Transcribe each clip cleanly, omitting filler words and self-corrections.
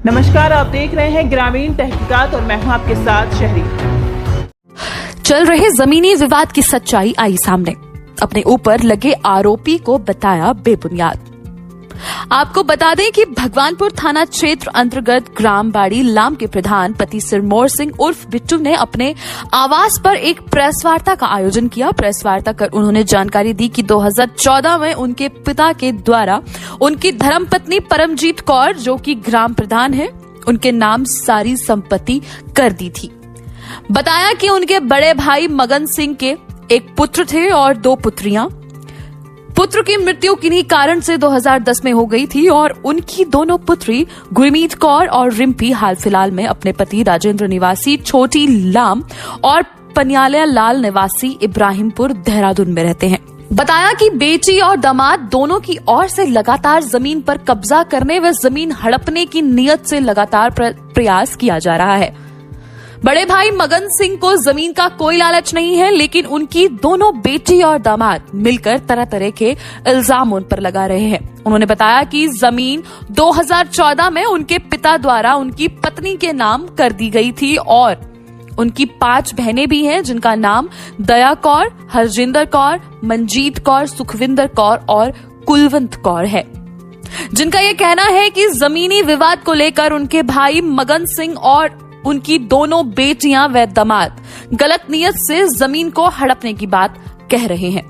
नमस्कार, आप देख रहे हैं ग्रामीण तहकीकात और मैं हूं आपके साथ शहरी। चल रहे जमीनी विवाद की सच्चाई आई सामने। अपने ऊपर लगे आरोपी को बताया बेबुनियाद। आपको बता दें कि भगवानपुर थाना क्षेत्र अंतर्गत ग्राम बाड़ी लाम के प्रधान पति सिरमौर सिंह उर्फ बिट्टू ने अपने आवास पर एक प्रेस वार्ता का आयोजन किया। प्रेस वार्ता कर उन्होंने जानकारी दी कि 2014 में उनके पिता के द्वारा उनकी धर्मपत्नी परमजीत कौर, जो कि ग्राम प्रधान है, उनके नाम सारी संपत्ति कर दी थी। बताया कि उनके बड़े भाई मगन सिंह के एक पुत्र थे और 2 पुत्रियां। पुत्र की मृत्यु किन्हीं कारण से 2010 में हो गई थी और उनकी दोनों पुत्री गुरमीत कौर और रिम्पी हाल फिलहाल में अपने पति राजेंद्र निवासी छोटी लाम और पनियालिया लाल निवासी इब्राहिमपुर देहरादून में रहते हैं। बताया कि बेटी और दामाद दोनों की ओर से लगातार जमीन पर कब्जा करने व जमीन हड़पने की नीयत से लगातार प्रयास किया जा रहा है। बड़े भाई मगन सिंह को जमीन का कोई लालच नहीं है, लेकिन उनकी दोनों बेटी और दामाद मिलकर तरह तरह के इल्जाम उन पर लगा रहे हैं। उन्होंने बताया कि जमीन 2014 में उनके पिता द्वारा उनकी पत्नी के नाम कर दी गई थी और उनकी 5 बहनें भी हैं, जिनका नाम दया कौर, हरजिंदर कौर, मंजीत कौर, सुखविंदर कौर और कुलवंत कौर है, जिनका यह कहना है कि जमीनी विवाद को लेकर उनके भाई मगन सिंह और उनकी दोनों बेटियां व दामाद गलत नियत से जमीन को हड़पने की बात कह रहे हैं,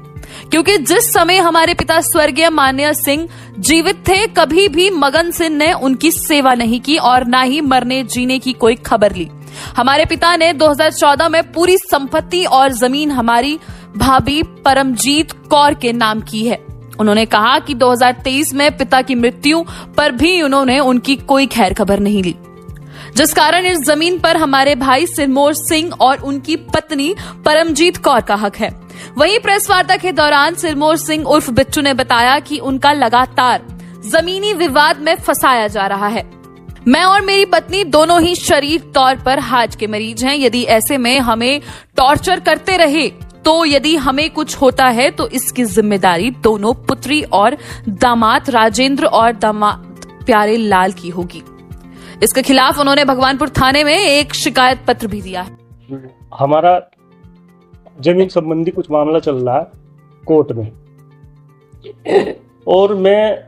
क्योंकि जिस समय हमारे पिता स्वर्गीय मान्य सिंह जीवित थे, कभी भी मगन सिंह ने उनकी सेवा नहीं की और ना ही मरने जीने की कोई खबर ली। हमारे पिता ने 2014 में पूरी संपत्ति और जमीन हमारी भाभी परमजीत कौर के नाम की है। उन्होंने कहा कि 2023 में पिता की मृत्यु पर भी उन्होंने उनकी कोई खैर खबर नहीं ली, जिस कारण इस जमीन पर हमारे भाई सिरमौर सिंह और उनकी पत्नी परमजीत कौर का हक है। वहीं प्रेस वार्ता के दौरान सिरमौर सिंह उर्फ बिट्टू ने बताया कि उनका लगातार जमीनी विवाद में फंसाया जा रहा है। मैं और मेरी पत्नी दोनों ही शरीर तौर पर हार्ट के मरीज हैं। यदि ऐसे में हमें टॉर्चर करते रहे तो यदि हमें कुछ होता है तो इसकी जिम्मेदारी दोनों पुत्री और दामाद राजेंद्र और दामाद प्यारे लाल की होगी। इसके खिलाफ उन्होंने भगवानपुर थाने में एक शिकायत पत्र भी दिया है। हमारा जमीन संबंधी कुछ मामला चल रहा है कोर्ट में और मैं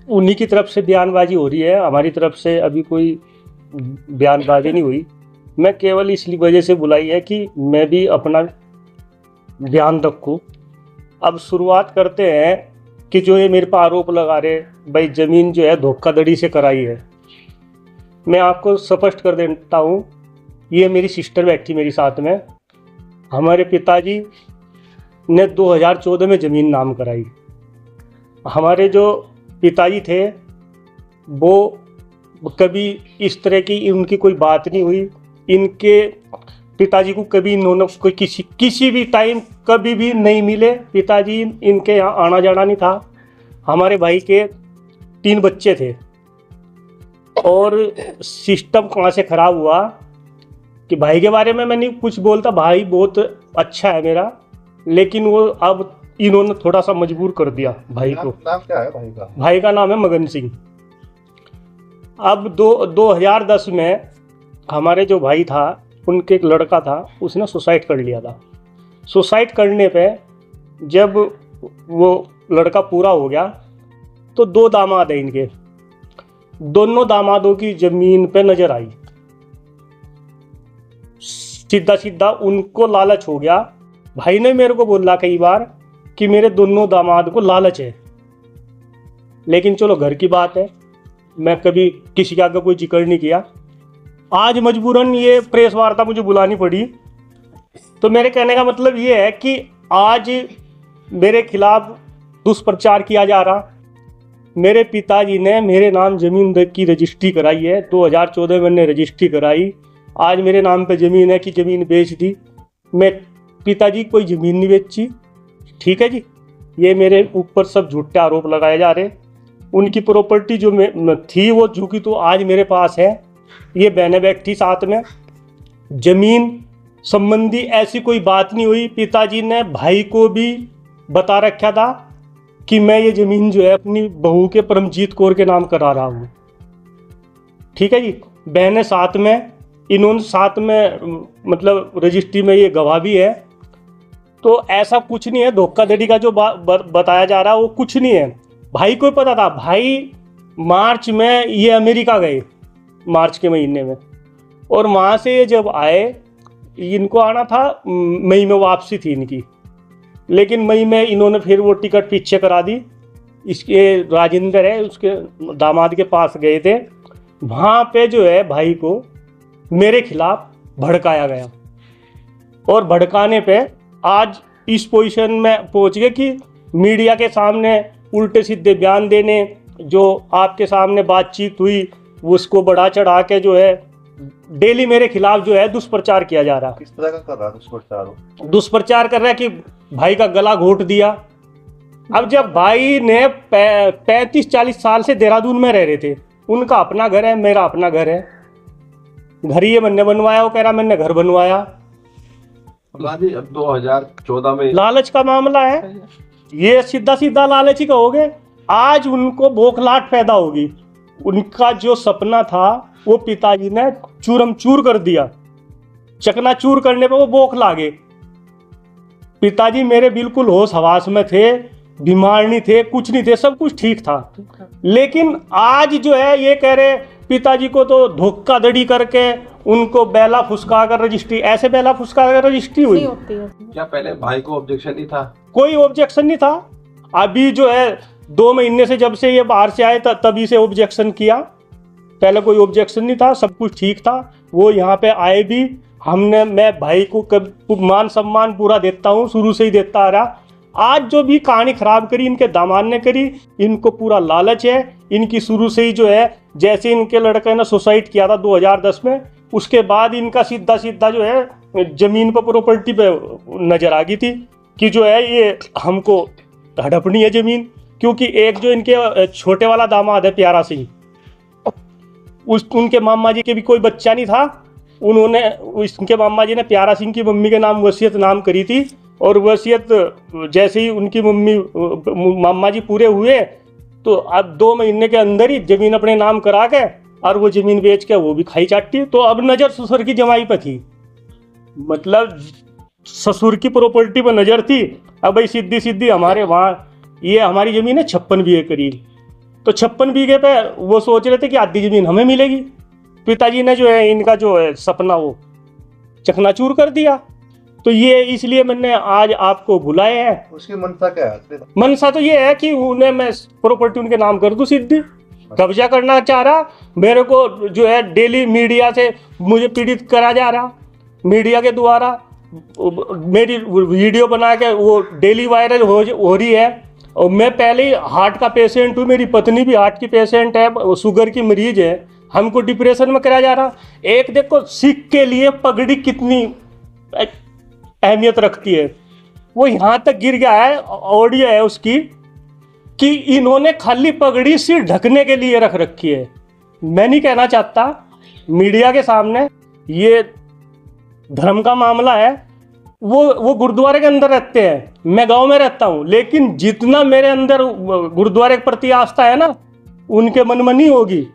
उन्हीं की तरफ से बयानबाजी हो रही है, हमारी तरफ से अभी कोई बयानबाजी नहीं हुई। मैं केवल इसलिए वजह से बुलाई है कि मैं भी अपना ध्यान रखूं। अब शुरुआत करते हैं कि जो ये मेरे पर आरोप लगा रहे भाई जमीन जो है धोखाधड़ी से कराई है। मैं आपको स्पष्ट कर देता हूँ, ये मेरी सिस्टर बैठी मेरे साथ में। हमारे पिताजी ने 2014 में ज़मीन नाम कराई। हमारे जो पिताजी थे वो कभी इस तरह की उनकी कोई बात नहीं हुई। इनके पिताजी को कभी इन्होंने कोई किसी भी टाइम कभी भी नहीं मिले। पिताजी इनके यहाँ आना जाना नहीं था। हमारे भाई के 3 बच्चे थे और सिस्टम कहाँ से ख़राब हुआ कि भाई के बारे में मैं नहीं कुछ बोलता, भाई बहुत अच्छा है मेरा, लेकिन वो अब इन्होंने थोड़ा सा मजबूर कर दिया भाई को। नाम क्या है भाई का? भाई का नाम है मगन सिंह। अब 2010 में हमारे जो भाई था उनके एक लड़का था, उसने सुसाइड कर लिया था। सुसाइड करने पे जब वो लड़का पूरा हो गया तो 2 दामाद है इनके, दोनों दामादों की जमीन पे नजर आई। सीधा सीधा उनको लालच हो गया। भाई ने मेरे को बोला कई बार कि मेरे दोनों दामाद को लालच है, लेकिन चलो घर की बात है, मैं कभी किसी के आगे कोई जिक्र नहीं किया। आज मजबूरन ये प्रेस वार्ता मुझे बुलानी पड़ी। तो मेरे कहने का मतलब ये है कि आज मेरे खिलाफ दुष्प्रचार किया जा रहा। मेरे पिताजी ने मेरे नाम ज़मीन की रजिस्ट्री कराई है, 2014 में मैंने रजिस्ट्री कराई। आज मेरे नाम पे ज़मीन है कि ज़मीन बेच दी। मैं पिताजी कोई ज़मीन नहीं बेची, ठीक है जी। ये मेरे ऊपर सब झूठे आरोप लगाए जा रहे। उनकी प्रॉपर्टी जो थी वो झुकी तो आज मेरे पास है। ये बहनें बैठी साथ में। ज़मीन संबंधी ऐसी कोई बात नहीं हुई। पिताजी ने भाई को भी बता रखा था कि मैं ये ज़मीन जो है अपनी बहू के परमजीत कौर के नाम करा रहा हूँ। ठीक है जी। बहनें साथ में, इन्होंने साथ में मतलब रजिस्ट्री में ये गवाह भी है। तो ऐसा कुछ नहीं है, धोखाधड़ी का जो बताया जा रहा है वो कुछ नहीं है। भाई को पता था, भाई मार्च में ये अमेरिका गए, मार्च के महीने में, और वहाँ से ये जब आए, इनको आना था मई में, वापसी थी इनकी, लेकिन मई में इन्होंने फिर वो टिकट पीछे करा दी। इसके राजेंद्र है, उसके दामाद के पास गए थे, वहाँ पे जो है भाई को मेरे खिलाफ भड़काया गया, और भड़काने पे आज इस पोजीशन में पहुँच गए कि मीडिया के सामने उल्टे सीधे बयान देने, जो आपके सामने बातचीत हुई उसको बढ़ा चढ़ा के जो है डेली मेरे खिलाफ जो है दुष्प्रचार किया जा रहा है। किस तरह का कर रहा है दुष्प्रचार? दुष्प्रचार कर रहा है कि भाई का गला घोट दिया। अब जब भाई ने 35-40 साल से देहरादून में रह रहे थे, उनका अपना घर है, मेरा अपना घर है, घर ये मैंने बनवाया, वो कह रहा मैंने घर बनवाया। जी अब 2014 में लालच का मामला है, ये सीधा सीधा लालच ही कहोगे। आज उनको बौखलाहट पैदा होगी, उनका जो सपना था वो पिताजी ने चूरम चूर कर दिया। चकनाचूर करने पे वो बौखला गए। पिताजी मेरे बिल्कुल होश हवास में थे, बीमार नहीं थे, कुछ नहीं थे, सब कुछ ठीक था। लेकिन आज जो है ये कह रहे पिताजी को तो धोखाधड़ी करके उनको बेला फुसका कर रजिस्ट्री, ऐसे बेला फुसका कर रजिस्ट्री हुई। क्या पहले भाई को ऑब्जेक्शन नहीं था? कोई ऑब्जेक्शन नहीं था। अभी जो है 2 महीने से जब से ये बाहर से आए तभी से ऑब्जेक्शन किया, पहले कोई ऑब्जेक्शन नहीं था, सब कुछ ठीक था। वो यहाँ पे आए भी, मैं भाई को मान सम्मान पूरा देता हूँ, शुरू से ही देता आ रहा। आज जो भी कहानी खराब करी इनके दामाद ने करी, इनको पूरा लालच है। इनकी शुरू से ही जो है, जैसे इनके लड़के ने सुसाइड किया था 2010 में, उसके बाद इनका सीधा सीधा जो है जमीन पर, प्रॉपर्टी पे नजर आ गई थी कि जो है ये हमको हड़पनी है जमीन। क्योंकि एक जो इनके छोटे वाला दामाद है प्यारा सिंह, उनके मामा जी के भी कोई बच्चा नहीं था, उन्होंने उनके मामा जी ने प्यारा सिंह की मम्मी के नाम वसीयत नाम करी थी, और वसीयत जैसे ही उनकी मामा जी पूरे हुए तो अब 2 महीने के अंदर ही जमीन अपने नाम करा के और वो जमीन बेच के वो भी खाई चाटी। तो अब नज़र ससुर की जमाई पर थी, मतलब ससुर की प्रॉपर्टी पर नज़र थी। अब भाई सीधी सीधी हमारे वहाँ ये हमारी ज़मीन है 56 बीघे करीब, तो 56 बीघे पे वो सोच रहे थे कि आधी ज़मीन हमें मिलेगी। पिताजी ने जो है इनका जो है सपना वो चकनाचूर कर दिया। तो ये इसलिए मैंने आज आपको बुलाया है। उसकी मनसा क्या है? मनसा तो ये है कि उन्हें मैं प्रॉपर्टी उनके नाम कर दूं, सीधी कब्जा करना चाह रहा। मेरे को जो है डेली मीडिया से मुझे पीड़ित करा जा रहा, मीडिया के द्वारा मेरी वीडियो बना के वो डेली वायरल हो रही है। और मैं पहले ही हार्ट का पेशेंट हूँ, मेरी पत्नी भी हार्ट की पेशेंट है, शुगर की मरीज है, हमको डिप्रेशन में कराया जा रहा। एक देखो सिख के लिए पगड़ी कितनी अहमियत रखती है, वो यहाँ तक गिर गया है, ऑडियो है उसकी, कि इन्होंने खाली पगड़ी सिर ढकने के लिए रख रखी है। मैं नहीं कहना चाहता मीडिया के सामने, ये धर्म का मामला है। वो गुरुद्वारे के अंदर रहते हैं, मैं गांव में रहता हूँ, लेकिन जितना मेरे अंदर गुरुद्वारे के प्रति आस्था है ना, उनके मन में नहीं होगी।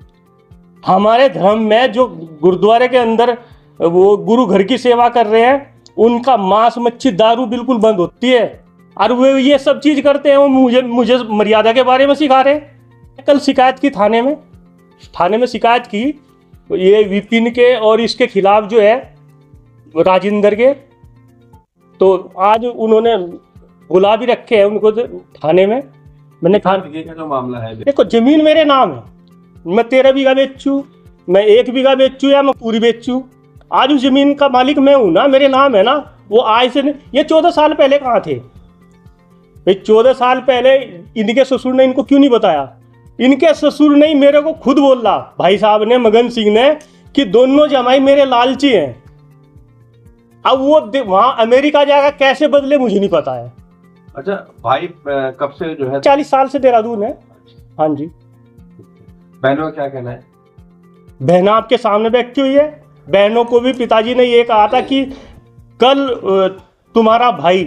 हमारे धर्म में जो गुरुद्वारे के अंदर वो गुरु घर की सेवा कर रहे हैं, उनका मांस मच्छी दारू बिल्कुल बंद होती है, और वो ये सब चीज करते हैं। वो मुझे मर्यादा के बारे में सिखा रहे हैं। कल शिकायत की थाने में शिकायत की ये विपिन के और इसके खिलाफ जो है राजेंद्र के। तो आज उन्होंने बुला भी रखे हैं उनको थाने में। मैंने थाने का जो मामला है, देखो जमीन मेरे नाम है, मैं 13 बीघा बेचूँ, मैं 1 बीघा बेचूँ या मैं पूरी बेचूँ, आज उस जमीन का मालिक मैं हूं ना, मेरे नाम है ना। वो आज से नहीं, ये 14 साल पहले कहाँ थे भाई? 14 साल पहले इनके ससुर ने इनको क्यों नहीं बताया? इनके ससुर ने मेरे को खुद बोला, भाई साहब ने, मगन सिंह ने, कि दोनों जमाई मेरे लालची हैं। अब वो वहां अमेरिका जाएगा कैसे बदले मुझे नहीं पता है। अच्छा, भाई कब से जो है? 40 साल से देहरादून है। हाँ जी। बहनों का क्या कहना है? बहना आपके सामने बैठी हुई है। बहनों को भी पिताजी ने ये कहा था कि कल तुम्हारा भाई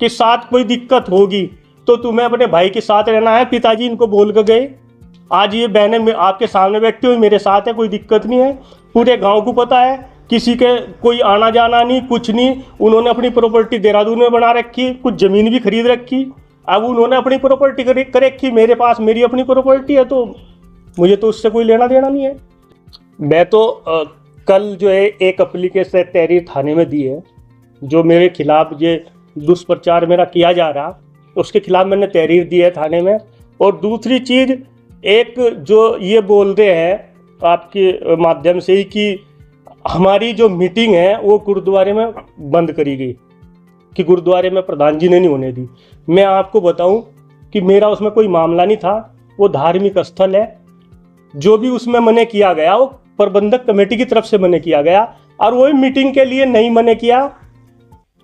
के साथ कोई दिक्कत होगी तो तुम्हें अपने भाई के साथ रहना है। पिताजी इनको बोल कर गए। आज ये बहनें आपके सामने बैठती हुई मेरे साथ है, कोई दिक्कत नहीं है। पूरे गांव को पता है, किसी के कोई आना जाना नहीं, कुछ नहीं। उन्होंने अपनी प्रॉपर्टी देहरादून में बना रखी, कुछ ज़मीन भी खरीद रखी। अब उन्होंने अपनी प्रॉपर्टी कर रखी, मेरे पास मेरी अपनी प्रॉपर्टी है, तो मुझे तो उससे कोई लेना देना नहीं है। मैं तो कल जो है एक एप्लीकेशन तहरीर थाने में दी है, जो मेरे खिलाफ ये दुष्प्रचार मेरा किया जा रहा, उसके खिलाफ मैंने तहरीर दी है थाने में। और दूसरी चीज़, एक जो ये बोलते हैं आपके माध्यम से ही कि हमारी जो मीटिंग है वो गुरुद्वारे में बंद करी गई, कि गुरुद्वारे में प्रधान जी ने नहीं होने दी। मैं आपको बताऊं कि मेरा उसमें कोई मामला नहीं था, वो धार्मिक स्थल है। जो भी उसमें मने किया गया वो प्रबंधक कमेटी की तरफ से मने किया गया, और वही मीटिंग के लिए नहीं मने किया।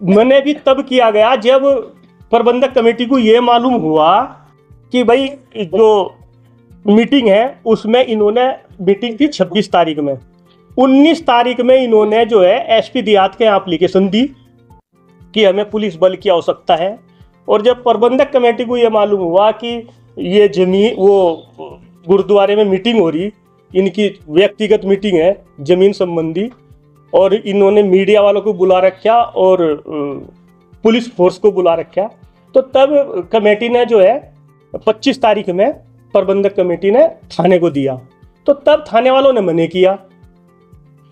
मने भी तब किया गया जब प्रबंधक कमेटी को ये मालूम हुआ कि भाई जो मीटिंग है उसमें इन्होंने, मीटिंग थी 26 तारीख में, 19 तारीख में इन्होंने जो है एसपी देहात के यहाँ एप्लीकेशन दी कि हमें पुलिस बल की आवश्यकता है। और जब प्रबंधक कमेटी को ये मालूम हुआ कि ये जमीन, वो गुरुद्वारे में मीटिंग हो रही, इनकी व्यक्तिगत मीटिंग है जमीन संबंधी, और इन्होंने मीडिया वालों को बुला रखा और पुलिस फोर्स को बुला रखा, तो तब कमेटी ने जो है 25 तारीख में प्रबंधक कमेटी ने थाने को दिया। तो तब थाने वालों ने मने किया।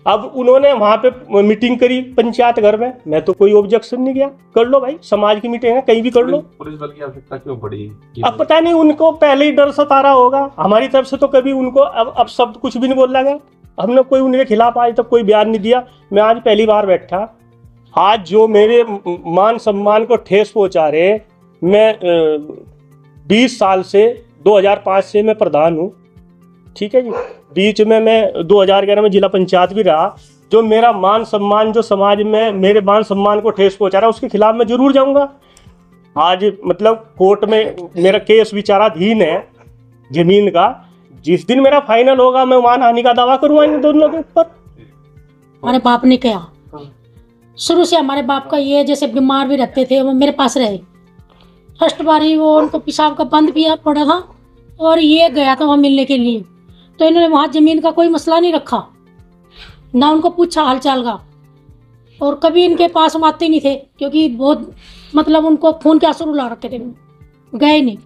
अब उन्होंने वहाँ पे मीटिंग करी पंचायत घर में, मैं तो कोई ऑब्जेक्शन नहीं किया, कर लो भाई, समाज की मीटिंग है, कहीं भी कर लो। पुलिस बल की आवश्यकता क्यों पड़ी? अब पता नहीं उनको पहले ही डर सता रहा होगा। हमारी तरफ से तो कभी उनको अब शब्द कुछ भी नहीं बोला गया, हमने कोई उनके खिलाफ आज तक कोई बयान नहीं दिया। मैं आज पहली बार बैठा, आज जो मेरे मान सम्मान को ठेस पहुंचा रहे, मैं 20 साल से 2005 से मैं प्रधान हूँ, ठीक है जी। बीच में मैं 2011 में जिला पंचायत भी रहा। जो मेरा मान सम्मान, जो समाज में मेरे मान सम्मान को ठेस पहुंचा रहा है, उसके खिलाफ मैं जरूर जाऊंगा। आज मतलब कोर्ट में मेरा केस विचाराधीन है जमीन का, जिस दिन मेरा फाइनल होगा मैं मानहानि का दावा करूंगा इन दोनों के ऊपर। हमारे बाप ने किया, शुरू से हमारे बाप का ये, जैसे बीमार भी रहते थे वो मेरे पास रहे। फर्स्ट बारी वो उनको पेशाब का बंद भी पड़ा था और ये गया था वहाँ मिलने के लिए, तो इन्होंने वहाँ ज़मीन का कोई मसला नहीं रखा, ना उनको पूछा हालचाल का, और कभी इनके पास हम आते नहीं थे क्योंकि बहुत मतलब उनको खून के आंसू रुला रखे थे, गए नहीं।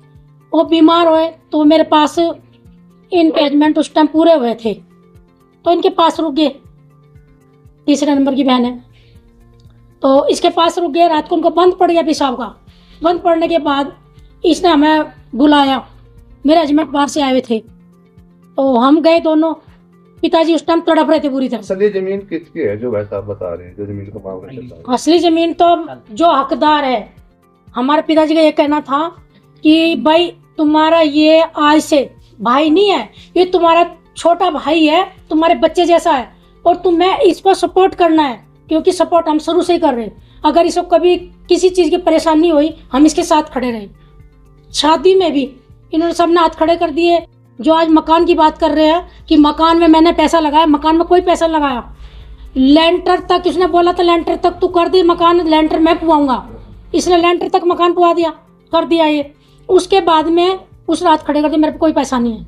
वो बीमार हुए तो मेरे पास इनपेजमेंट उस टाइम पूरे हुए थे, तो इनके पास रुक गए। तीसरे नंबर की बहन है, तो इसके पास रुक गए। रात को उनको बंद पड़ गया पेशाब का। बंद पड़ने के बाद इसने हमें बुलाया, मेरे हस्बैंड बाहर से आए हुए थे, तो हम गए दोनों। पिताजी उस टाइम तड़प रहे थे पूरी तरह। असली जमीन किसकी है जो वैसा आप बता रहे हैं, जो जमीन का मामला चल रहा है? असली जमीन तो जो हकदार है, हमारे पिताजी का ये कहना था कि भाई तुम्हारा ये आज से भाई नहीं है, ये तुम्हारा छोटा भाई है, तुम्हारे बच्चे जैसा है, और तुम्हें इसको सपोर्ट करना है, क्योंकि सपोर्ट हम शुरू से ही कर रहे हैं। अगर इसको कभी किसी चीज़ की परेशानी हुई, हम इसके साथ खड़े रहे। शादी में भी इन्होंने सबने हाथ खड़े कर दिए। जो आज मकान की बात कर रहे हैं कि मकान में मैंने पैसा लगाया, मकान में कोई पैसा लगाया। लेंटर तक इसने बोला था, लेंटर तक तू कर दे मकान, लेंटर मैं पुआऊंगा। इसने लेंटर तक मकान पुआ दिया, कर दिया ये। उसके बाद में उस रात खड़े कर दिया, मेरे पे कोई पैसा नहीं है।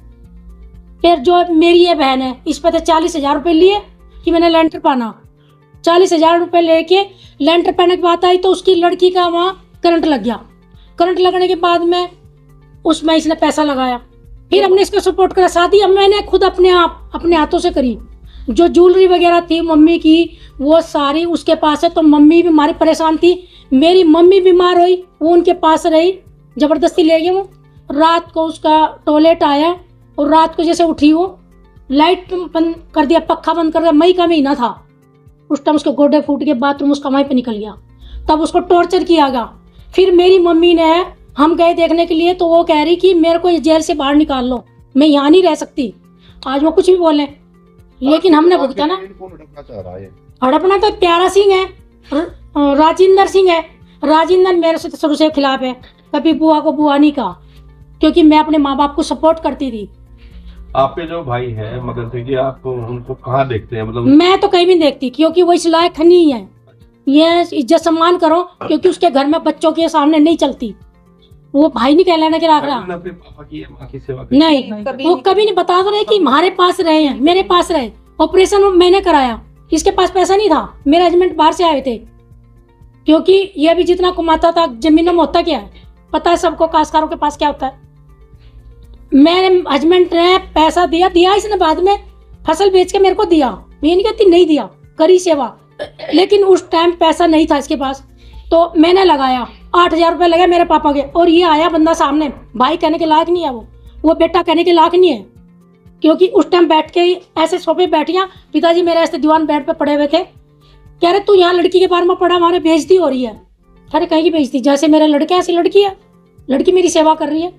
फिर जो मेरी ये बहन है, इस पर तो 40,000 रुपये लिए कि मैंने लेंटर पाना। 40,000 रुपये लेके लेंटर पाने की बात आई तो उसकी लड़की का वहाँ करंट लग गया। करंट लगने के बाद में उसमें इसने पैसा लगाया। फिर हमने इसको सपोर्ट करा। शादी अब मैंने खुद अपने हाथों से करी। जो ज्वेलरी वगैरह थी मम्मी की, वो सारी उसके पास है, तो मम्मी भी हमारी परेशान थी। मेरी मम्मी बीमार हुई, वो उनके पास रही, जबरदस्ती ले गए वो। रात को उसका टॉयलेट आया और रात को जैसे उठी वो लाइट बंद कर दिया, पक्का बंद कर दिया। मई का महीना था उस टाइम, उसके गोडे फूट के बाथरूम उसका वहीं पे निकल गया। तब उसको टॉर्चर किया गया। फिर मेरी मम्मी ने, हम गए देखने के लिए, तो वो कह रही कि मेरे को जेल से बाहर निकाल लो, मैं यहाँ नहीं रह सकती। आज वो कुछ भी बोले, लेकिन हमने भुगता ना। हड़पना तो प्यारा सिंह है, राजिंदर सिंह है। राजिंदर मेरे से शुरू से खिलाफ है, कभी बुआ को बुआ नहीं कहा, क्योंकि मैं अपने माँ बाप को सपोर्ट करती थी। आपके जो भाई है मगर से कि आप उनको कहाँ देखते हैं? मतलब मैं तो कहीं भी नहीं देखती, क्योंकि वो इस लायक नहीं है। ये इज्जत सम्मान करो, क्योंकि उसके घर में बच्चों के सामने नहीं चलती। वो भाई नहीं कहलाने के लाग रहा। उन्होंने अपने पापा की या माँ की सेवा की? नहीं, वो कभी नहीं बता रहे कि हमारे पास रहे हैं, मेरे पास रहे। ऑपरेशन मैंने कराया, इसके पास पैसा नहीं था, मेरे हस्बैंड बाहर से आए थे, क्योंकि ये भी जितना कमाता था, जमीनों में होता क्या है पता है सबको, काश्तकारों के पास क्या होता है। मेरे हस्बैंड ने पैसा दिया इसने बाद में फसल बेच के मेरे को दिया, मैं नहीं कहती नहीं दिया, करी सेवा, लेकिन उस टाइम पैसा नहीं था इसके पास, तो मैंने लगाया 8,000 रुपये लगे मेरे पापा के। और ये आया बंदा सामने, भाई कहने के लायक नहीं है, वो बेटा कहने के लायक नहीं है, क्योंकि उस टाइम बैठ के ही ऐसे सोफे बैठिया, पिताजी मेरे ऐसे दीवान बेड पे पड़े हुए थे, कह रहे तू यहाँ लड़की के बारे में पढ़ा, हमारे बेइज्जती हो रही है। अरे कहीं की बेइज्जती, जैसे मेरे लड़के ऐसी लड़की है, लड़की मेरी सेवा कर रही है,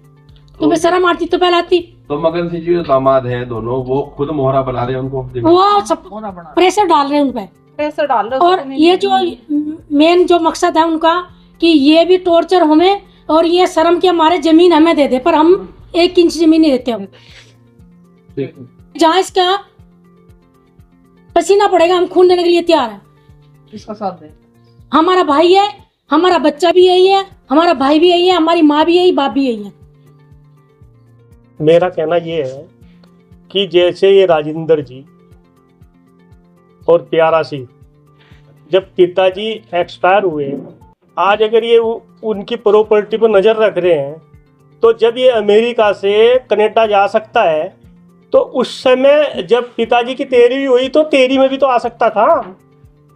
तुम्हें शर्म आती तो पहले आती। तो मगन सिंह जी जो दामाद हैं दोनों, वो खुद मोहरा बना रहे हैं उनको, वो सब प्रेशर डाल रहे हैं उन पे, पैसे डाल रहे और ये जो मेन जो मकसद है उनका कि ये भी टॉर्चर हमें, और ये शर्म के हमारे जमीन हमें दे दे, पर हम 1 इंच जमीन नहीं देते हम। जहाँ इसका पसीना पड़ेगा हम खून देने के लिए तैयार है, इसका साथ दे। हमारा भाई है, हमारा बच्चा भी यही है, हमारा भाई भी यही है, हमारी माँ भी यही, बाप भी यही है। मेरा कहना ये है कि जैसे ये राजेंद्र जी और प्यारा सिंह जब पिताजी एक्सपायर हुए, आज अगर ये उनकी प्रॉपर्टी पर नज़र रख रहे हैं, तो जब ये अमेरिका से कनाडा जा सकता है, तो उस समय जब पिताजी की 13वीं हुई तो 13 में भी तो आ सकता था।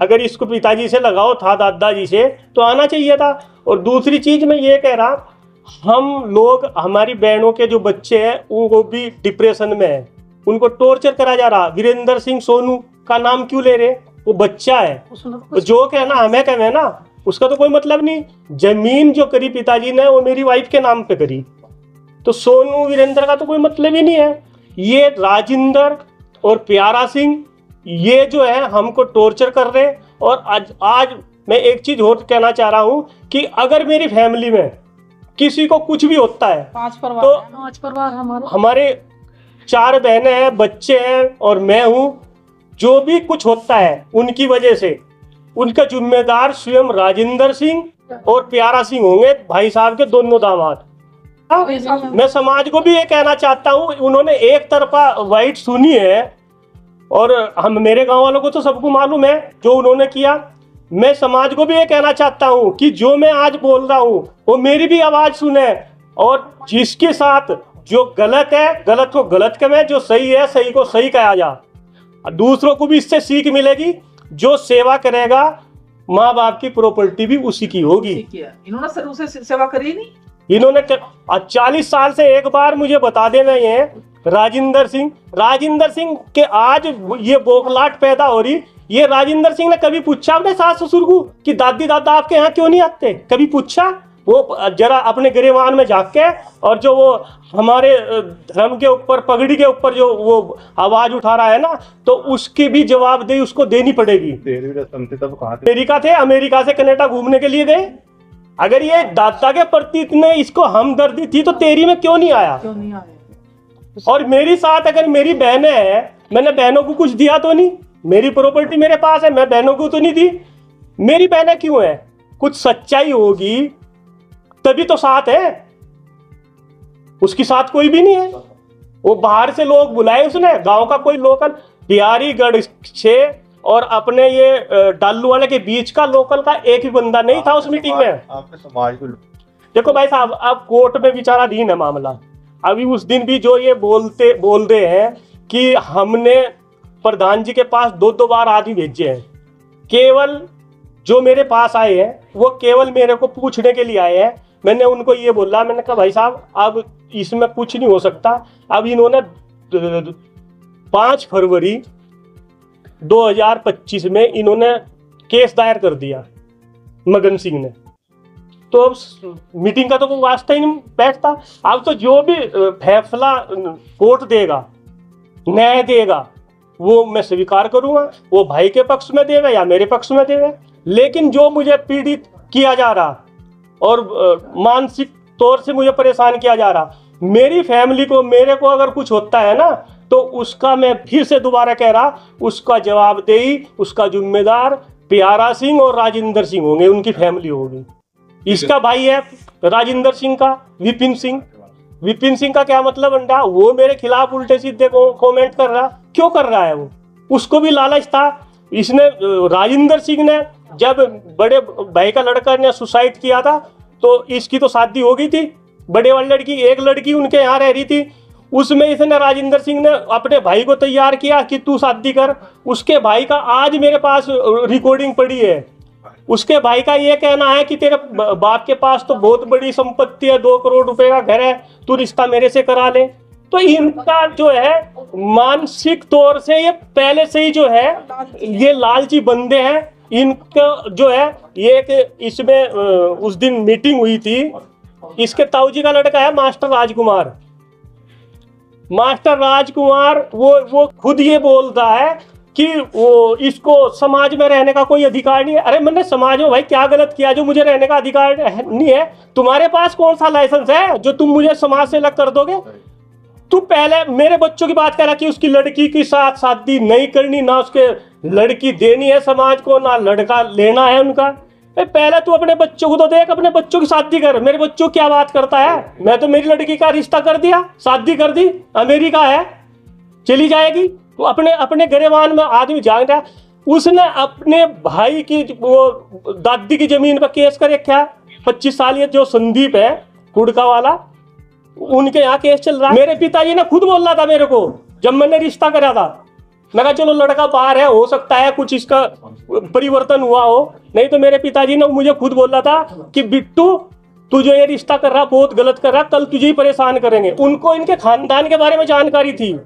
अगर इसको पिताजी से लगाव था, दादाजी से, तो आना चाहिए था। और दूसरी चीज़ मैं ये कह रहा, हम लोग, हमारी बहनों के जो बच्चे हैं वो भी डिप्रेशन में है, उनको टॉर्चर करा जा रहा। वीरेंद्र सिंह सोनू का नाम क्यों ले रहे? वो बच्चा है, तो जो कहना हमें कहे ना, उसका तो कोई मतलब नहीं। जमीन जो करी पिताजी ने वो मेरी वाइफ के नाम पे करी, तो सोनू वीरेंद्र का तो कोई मतलब ही नहीं है। ये राजेंद्र और प्यारा सिंह ये जो है हमको टॉर्चर कर रहे। और आज मैं एक चीज और कहना चाह रहा हूँ कि अगर मेरी फैमिली में किसी को कुछ भी होता है, 5 परिवार तो है, 5 परिवार हमारे 4 बहनें हैं, बच्चे हैं और मैं हूँ, जो भी कुछ होता है उनकी वजह से उनका जिम्मेदार स्वयं राजेंद्र सिंह और प्यारा सिंह होंगे, भाई साहब के दोनों दामाद। मैं समाज को भी ये कहना चाहता हूँ, उन्होंने एक तरफा वाइट सुनी है, और हम, मेरे गांव वालों को तो सबको मालूम है जो उन्होंने किया। मैं समाज को भी ये कहना चाहता हूँ कि जो मैं आज बोल रहा हूँ वो मेरी भी आवाज़ सुने, और जिसके साथ जो गलत है गलत को गलत कहे, जो सही है सही को सही कहा जा। दूसरों को भी इससे सीख मिलेगी, जो सेवा करेगा माँ बाप की प्रॉपर्टी भी उसी की होगी। इन्होंने शुरू से सेवा करी नहीं, इन्होंने 40 साल से एक बार मुझे बता देना ये राजेंद्र सिंह के आज ये बोखलाट पैदा हो रही। ये राजेंद्र सिंह ने कभी पूछा अपने सास ससुर को कि दादी दादा आपके यहाँ क्यों नहीं आते? कभी पूछा? वो जरा अपने गिरेवान में जाके, और जो वो हमारे धर्म के ऊपर, पगड़ी के ऊपर जो वो आवाज उठा रहा है ना, तो उसकी भी जवाबदेही उसको देनी पड़ेगी। अमेरिका थे, अमेरिका से कनाडा घूमने के लिए गए। अगर ये दादा के प्रति इतने इसको हमदर्दी थी तो 13 में क्यों नहीं आया? और मेरी साथ अगर मेरी बहनें हैं, मैंने बहनों को कुछ दिया तो नहीं, मेरी प्रॉपर्टी मेरे पास है, मैं बहनों को तो नहीं दी। मेरी बहनें क्यों है? कुछ सच्चाई होगी तभी तो साथ है, उसकी साथ कोई भी नहीं है। वो बाहर से लोग बुलाए उसने, गांव का कोई लोकल, बिहारीगढ़ से और अपने ये डालू वाले के बीच का लोकल का एक भी बंदा नहीं था उस मीटिंग में। आपने समाज को देखो भाई साहब, अब कोर्ट में विचाराधीन है मामला। अभी उस दिन भी जो ये बोल रहे हैं कि हमने प्रधान जी के पास 2 बार आदमी भेजे हैं, केवल जो मेरे पास आए हैं वो केवल मेरे को पूछने के लिए आए हैं। मैंने उनको ये बोला, मैंने कहा भाई साहब अब इसमें कुछ नहीं हो सकता। अब इन्होंने 5 फरवरी 2025 में इन्होंने केस दायर कर दिया मगन सिंह ने, तो अब मीटिंग का तो कोई वास्ता ही नहीं बैठता। अब तो जो भी फैसला कोर्ट देगा, न्याय देगा, वो मैं स्वीकार करूंगा। वो भाई के पक्ष में देगा या मेरे पक्ष में देगा, लेकिन जो मुझे पीड़ित किया जा रहा और मानसिक तौर से मुझे परेशान किया जा रहा, मेरी फैमिली को, मेरे को अगर कुछ होता है ना, तो उसका मैं फिर से दोबारा कह रहा, उसका जवाबदेही, उसका जिम्मेदार प्यारा सिंह और राजेंद्र सिंह होंगे, उनकी फैमिली होगी। इसका भाई है राजेंद्र सिंह का विपिन सिंह। विपिन सिंह का क्या मतलब अंडा, वो मेरे खिलाफ उल्टे सीधे कमेंट कर रहा, क्यों कर रहा है वो? उसको भी लालच था। इसने राजेंद्र सिंह ने जब बड़े भाई का लड़का ने सुसाइड किया था तो इसकी तो शादी हो गई थी, बड़े वाली लड़की, एक लड़की उनके यहाँ रह रही थी, उसमें इसने राजेंद्र सिंह ने अपने भाई को तैयार किया कि तू शादी कर। उसके भाई का आज मेरे पास रिकॉर्डिंग पड़ी है, उसके भाई का ये कहना है कि तेरे बाप के पास तो बहुत बड़ी संपत्ति है, 2 करोड़ रुपए का घर है, तू रिश्ता मेरे से करा ले। तो इनका जो है मानसिक तौर से ये पहले से ही जो है ये लालची बंदे हैं। इनका जो है ये एक इसमें उस दिन मीटिंग हुई थी, इसके ताऊजी का लड़का है मास्टर राजकुमार। मास्टर राजकुमार वो खुद ये बोलता है कि वो इसको समाज में रहने का कोई अधिकार नहीं है। अरे मैंने समाज में भाई क्या गलत किया जो मुझे रहने का अधिकार नहीं है? तुम्हारे पास कौन सा लाइसेंस है जो तुम मुझे समाज से अलग कर दोगे? तू पहले मेरे बच्चों की बात करा कि उसकी लड़की के साथ शादी नहीं करनी, ना उसके लड़की देनी है समाज को, ना लड़का लेना है उनका। पहले तू अपने बच्चों को तो देख, अपने बच्चों की शादी कर। मेरे बच्चों क्या बात करता है? मैं तो मेरी लड़की का रिश्ता कर दिया, शादी कर दी, अमेरिका है, चली जाएगी। तो अपने गरेवान में आदमी जान रहा है। उसने अपने भाई की वो दादी की जमीन पर केस कर रखा है, 25 साल, ये जो संदीप है कुड़का वाला, उनके यहाँ केस चल रहा है। मेरे पिताजी ने खुद बोला था मेरे को जब मैंने रिश्ता करा था, मैं कहा चलो लड़का बाहर है, हो सकता है कुछ इसका परिवर्तन हुआ हो। नहीं तो मेरे पिताजी ने मुझे खुद बोला था कि बिट्टू तू जो ये रिश्ता कर रहा बहुत गलत कर रहा, कल तुझे ही परेशान करेंगे। उनको इनके खानदान के बारे में जानकारी थी।